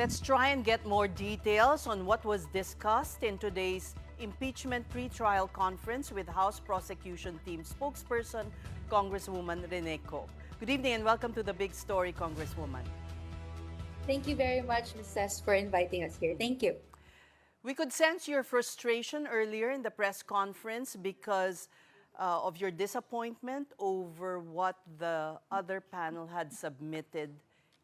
Let's try and get more details on what was discussed in today's impeachment pre-trial conference with House Prosecution Team spokesperson, Congresswoman Rene Co. Good evening and welcome to The Big Story, Congresswoman. Thank you very much, Ms. Cess, for inviting us here. Thank you. We could sense your frustration earlier in the press conference because of your disappointment over what the other panel had submitted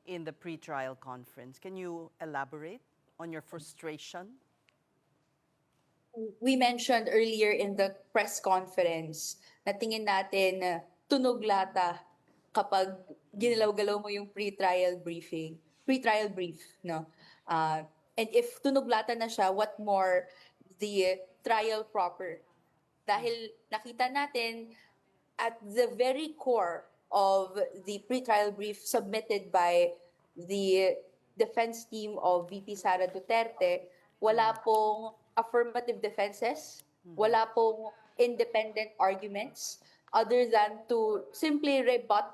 in the pre-trial conference. Can you elaborate on your frustration? We mentioned earlier in the press conference na tingin natin na tunog lata kapag ginalaw-galaw mo yung pre-trial brief, no? And if tunog lata na siya, what more the trial proper? Dahil nakita natin at the very core of the pre-trial brief submitted by the defense team of VP Sara Duterte, wala pong affirmative defenses, wala pong independent arguments other than to simply rebut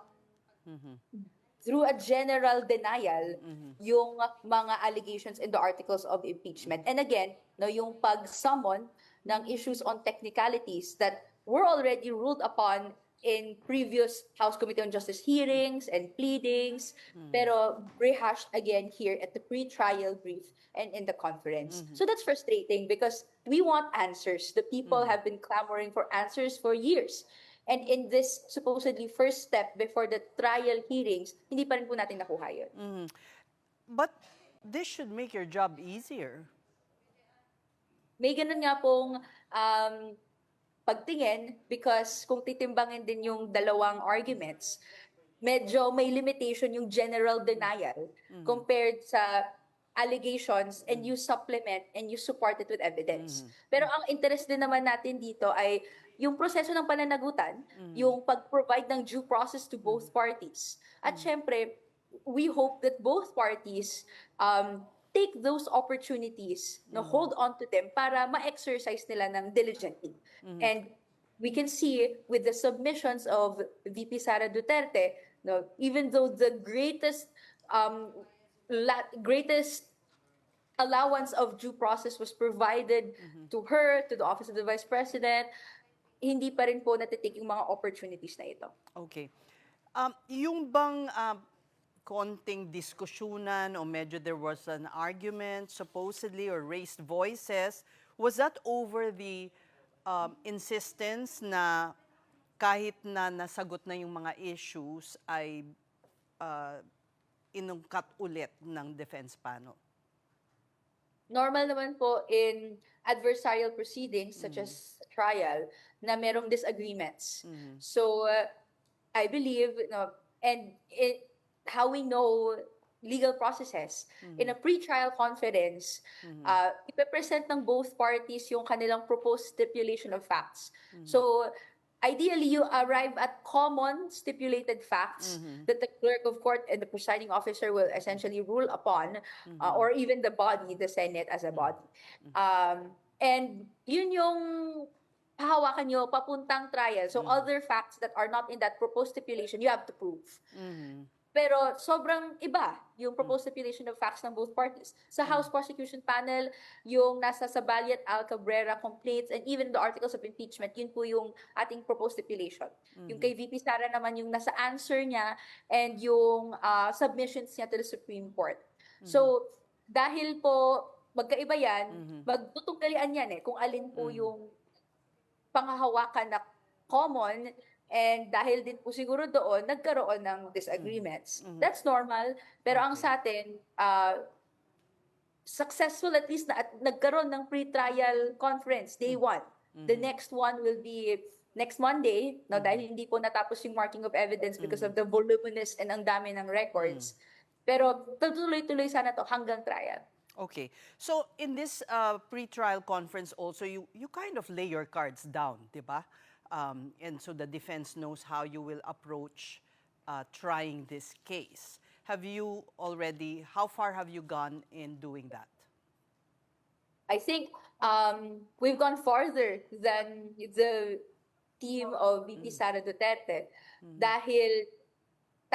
through a general denial yung mga allegations in the articles of impeachment. And again, no, yung pag-summon ng issues on technicalities that were already ruled upon in previous House Committee on Justice hearings and pleadings, pero rehashed again here at the pre-trial brief and in the conference. So that's frustrating because we want answers. The people have been clamoring for answers for years. And in this supposedly first step before the trial hearings, hindi pa rin po natin nakuha yun. But this should make your job easier. May ganun nga pong pagtingin because kung titimbangin din yung dalawang arguments, medyo may limitation yung general denial compared sa allegations and you supplement and you support it with evidence. Pero ang interest din naman natin dito ay yung proseso ng pananagutan, yung pag-provide ng due process to both parties. At syempre, we hope that both parties take those opportunities, no, hold on to them para ma-exercise nila ng diligently. And we can see with the submissions of VP Sara Duterte, no, even though the greatest allowance of due process was provided to her, to the Office of the Vice President, hindi pa rin po natitake yung mga opportunities na ito. Okay. Yung bang konting diskusyunan o medyo there was an argument supposedly or raised voices, was that over the insistence na kahit na nasagot na yung mga issues ay inungkat ulit ng defense panel? Normal naman po in adversarial proceedings such as trial na merong disagreements. So I believe, no, and how we know legal processes, in a pre-trial conference, ipe-present ng both parties yung kanilang proposed stipulation of facts. So ideally, you arrive at common stipulated facts that the clerk of court and the presiding officer will essentially rule upon, or even the body, the Senate as a body. And yun yung hahawakan nyo papuntang trial. So other facts that are not in that proposed stipulation, you have to prove. Pero sobrang iba yung proposed stipulation of facts ng both parties. Sa House Prosecution Panel, yung nasa Sabaliat Al-Cabrera complaints and even the articles of impeachment, yun po yung ating proposed stipulation. Yung kay VP Sara naman yung nasa answer niya and yung submissions niya to the Supreme Court. So, dahil po magkaiba yan, magtutugalian yan kung alin po yung panghahawakan na common. And dahil din po siguro doon, nagkaroon ng disagreements. That's normal. Pero ang sa atin, successful at least na at nagkaroon ng pre-trial conference, day one. The next one will be next Monday, no, dahil hindi po natapos yung marking of evidence because of the voluminous and ang dami ng records. Pero tuloy-tuloy sana to hanggang trial. Okay. So in this pre-trial conference also, you kind of lay your cards down, di ba? And so the defense knows how you will approach trying this case. How far have you gone in doing that? I think we've gone farther than the team of VP Sara Duterte dahil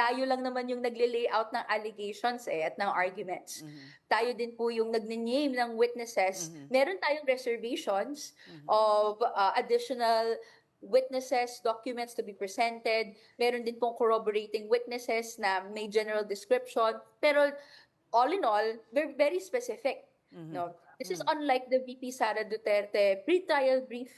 tayo lang naman yung nagle-layout ng allegations at ng arguments. Tayo din po yung nagne-name ng witnesses. Meron tayong reservations of additional witnesses, documents to be presented. Meron din pong corroborating witnesses na may general description. Pero all in all, we're very specific. No? This is unlike the VP Sara Duterte pre-trial brief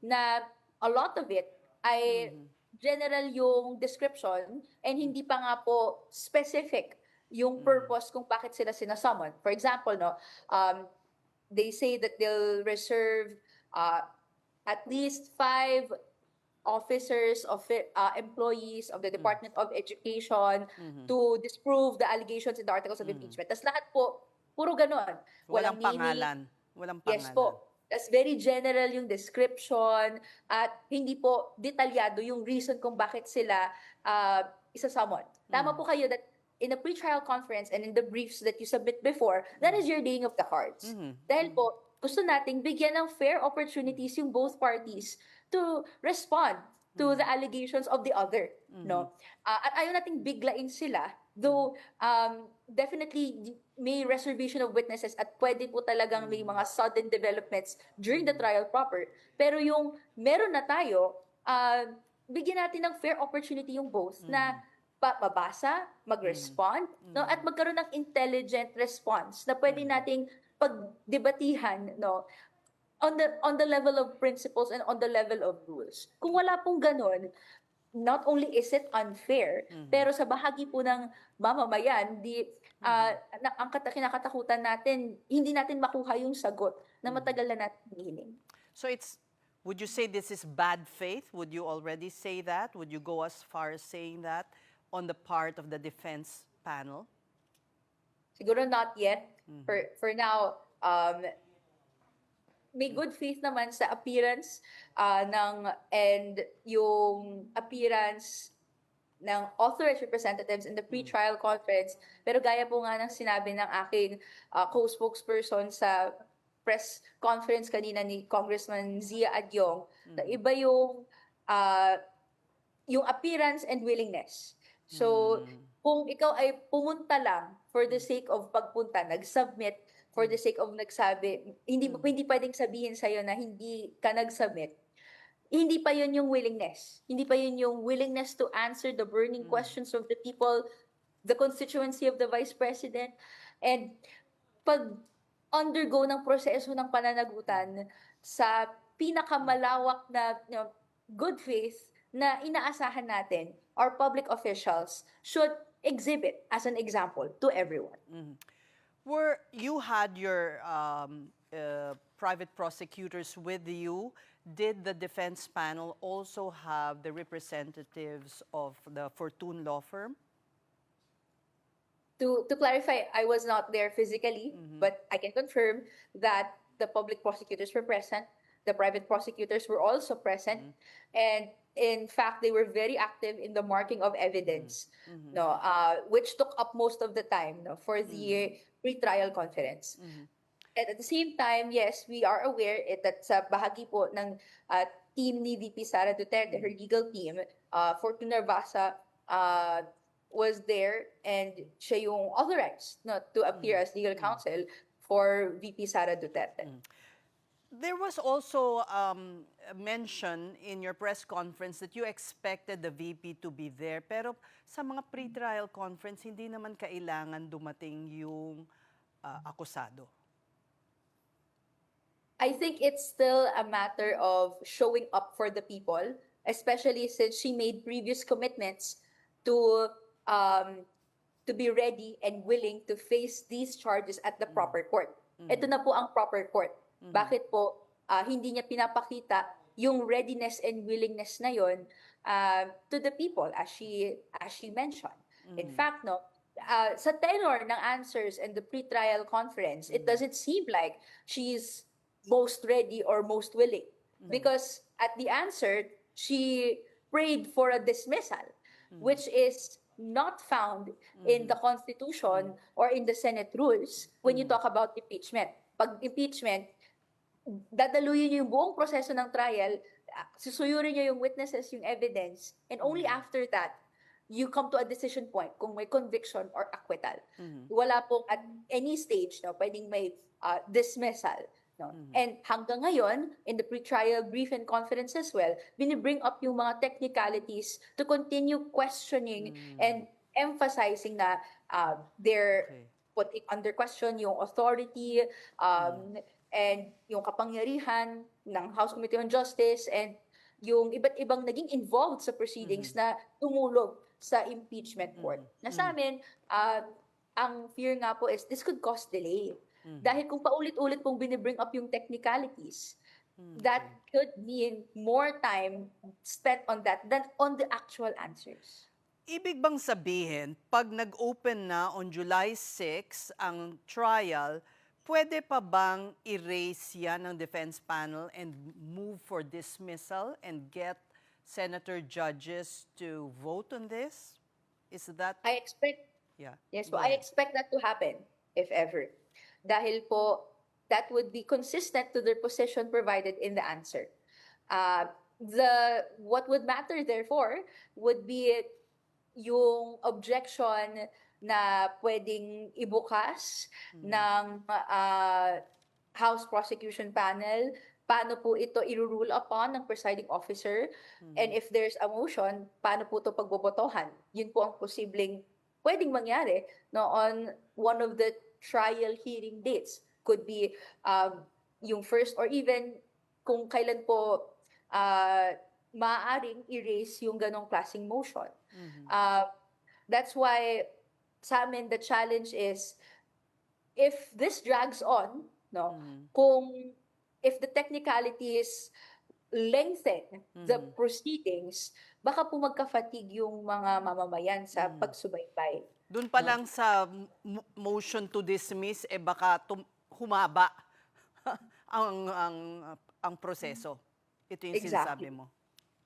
na a lot of it ay general yung description and hindi pa nga po specific yung purpose kung bakit sila sinasummon. For example, no, they say that they'll reserve at least 5 officers, employees of the Department of Education to disprove the allegations in the articles of impeachment. Tas lahat po, puro ganon. Walang naming- pangalan. Walang pangalan. Yes po. That's very general yung description at hindi po detalyado yung reason kung bakit sila isasummon. Tama po kayo that in a pre-trial conference and in the briefs that you submit before, that is your laying of the cards. Dahil po, gusto nating bigyan ng fair opportunities yung both parties to respond to the allegations of the other. No? At ayaw nating biglain sila, though definitely may reservation of witnesses at pwede po talagang may mga sudden developments during the trial proper. Pero yung meron na tayo, bigyan natin ng fair opportunity yung both na mabasa, mag-respond, no, at magkaroon ng intelligent response na pwede nating pagdebatihan, no, on the level of principles and on the level of rules. Kung wala pong ganun, not only is it unfair, pero sa bahagi po ng mamamayan, ang kinakatakutan natin, hindi natin makuha yung sagot na matagal na natin hinihiling. So would you say this is bad faith? Would you already say that? Would you go as far as saying that on the part of the defense panel? Siguro not yet. For now, may good faith naman sa appearance and yung appearance ng authorized representatives in the pre-trial conference. Pero gaya po nga ng sinabi ng aking co-spokesperson sa press conference kanina ni Congressman Zia Adyong, na iba yung appearance and willingness. So, kung ikaw ay pumunta lang for the sake of pagpunta, nag-submit for the sake of nagsabi, hindi pwedeng sabihin sa'yo na hindi ka nag-submit. Hindi pa yun yung willingness. Hindi pa yun yung willingness to answer the burning questions of the people, the constituency of the Vice President, and pag-undergo ng proseso ng pananagutan sa pinakamalawak na good faith na inaasahan natin, our public officials should exhibit as an example to everyone. You had your private prosecutors with you. Did the defense panel also have the representatives of the Fortune law firm? To clarify, I was not there physically, but I can confirm that the public prosecutors were present. The private prosecutors were also present. And in fact, they were very active in the marking of evidence, which took up most of the time for the pre-trial conference. And at the same time, yes, we are aware that sa bahagi po ng team ni VP Sara Duterte, her legal team, Fortune Narvasa was there and siya yung authorized to appear as legal counsel for VP Sara Duterte. There was also mention in your press conference that you expected the VP to be there. Pero sa mga pre-trial conference, hindi naman kailangan dumating yung akusado. I think it's still a matter of showing up for the people, especially since she made previous commitments to be ready and willing to face these charges at the proper court. Ito na po ang proper court. Bakit po hindi niya pinapakita yung readiness and willingness na yon to the people as she mentioned. In fact, sa tenor ng answers and the pre-trial conference, it doesn't seem like she's most ready or most willing. Because at the answer, she prayed for a dismissal, which is not found in the Constitution or in the Senate rules when you talk about impeachment. Pag impeachment, dadaluyin niyo yung buong proseso ng trial, susuyurin niyo yung witnesses, yung evidence, and only after that, you come to a decision point kung may conviction or acquittal. Wala pong at any stage no pwedeng may dismissal. No? And hanggang ngayon, in the pre-trial brief and conference as well, binibring up yung mga technicalities to continue questioning and emphasizing na they're Okay. putting under question yung authority and yung kapangyarihan ng House Committee on Justice and yung iba't ibang naging involved sa proceedings na tumulog sa impeachment court. Na sa amin, ang fear nga po is this could cause delay. Dahil kung paulit-ulit pong binibring up yung technicalities, that could mean more time spent on that than on the actual answers. Ibig bang sabihin, pag nag-open na on July 6 ang trial, pwede pa bang erase yan ng defense panel and move for dismissal and get senator judges to vote on this? Is that, I expect, yeah. yes Go po, I ahead. expect that to happen, if ever. Dahil po, that would be consistent to their position provided in the answer. What would matter, therefore, would be yung objection na pwedeng ibukas ng House Prosecution Panel, paano po ito i-rule upon ng presiding officer, and if there's a motion, paano po ito pagbobotohan. Yun po ang posibleng pwedeng mangyari no, on one of the trial hearing dates. Could be yung first or even kung kailan po maaaring erase yung ganong klaseng motion. That's why sa amin the challenge is if this drags on, no, kung if the technicalities lengthen the proceedings, baka po magka-fatigue yung mga mamamayan sa pagsubaybay. Doon pa lang sa motion to dismiss, baka humaba ang proseso. Ito yung Exactly. sinasabi mo.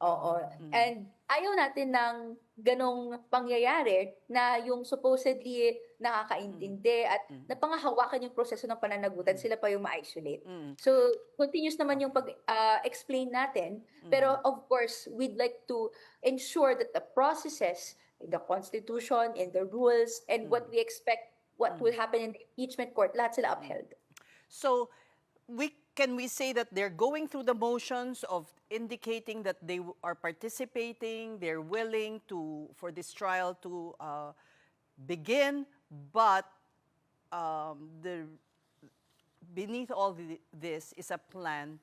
Oo. And ayaw natin ng ganong pangyayari na yung supposedly nakakaintindi at napangahawakan yung proseso ng pananagutan, sila pa yung ma-isolate. So, continuous naman yung pag-explain natin. Pero of course, we'd like to ensure that the processes in the Constitution, in the rules, and what we expect, what will happen in the impeachment court, lahat sila upheld. So, can we say that they're going through the motions of indicating that they are participating, they're willing for this trial to begin, but beneath all this is a plan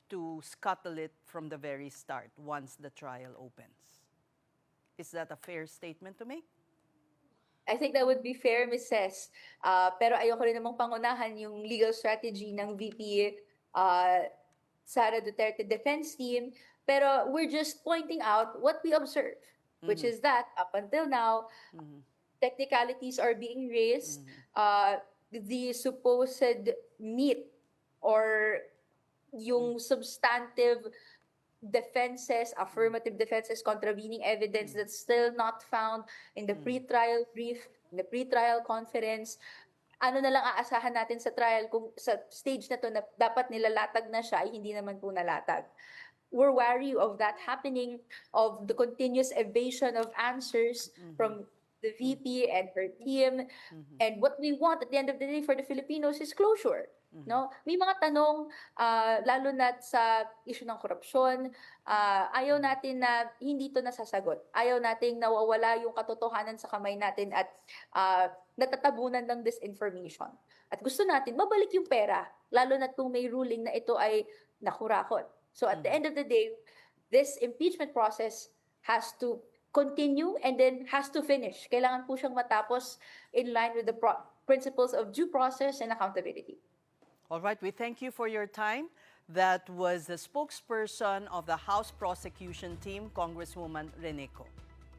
to scuttle it from the very start once the trial opens? Is that a fair statement to make? I think that would be fair, Ms. Ses. Pero ayoko rin namang pangunahan yung legal strategy ng VP Sara Duterte defense team. Pero we're just pointing out what we observe, which is that up until now, technicalities are being raised. The supposed meat or yung substantive defenses, affirmative defenses, contravening evidence that's still not found in the pre-trial brief, in the pre-trial conference. Ano na lang aasahan natin sa trial kung sa stage na to na dapat nilalatag na siya, ay hindi naman po nalatag. We're wary of that happening, of the continuous evasion of answers from the VP and her team. And what we want at the end of the day for the Filipinos is closure. No, may mga tanong lalo na sa issue ng korupsyon, ayaw natin na hindi to nasasagot. Ayaw nating nawawala yung katotohanan sa kamay natin at natatabunan ng disinformation. At gusto natin mabalik yung pera, lalo na kung may ruling na ito ay nakurakot. So at the end of the day, this impeachment process has to continue and then has to finish. Kailangan po siyang matapos in line with the principles of due process and accountability. All right, we thank you for your time. That was the spokesperson of the House Prosecution Team, Congresswoman Reneco.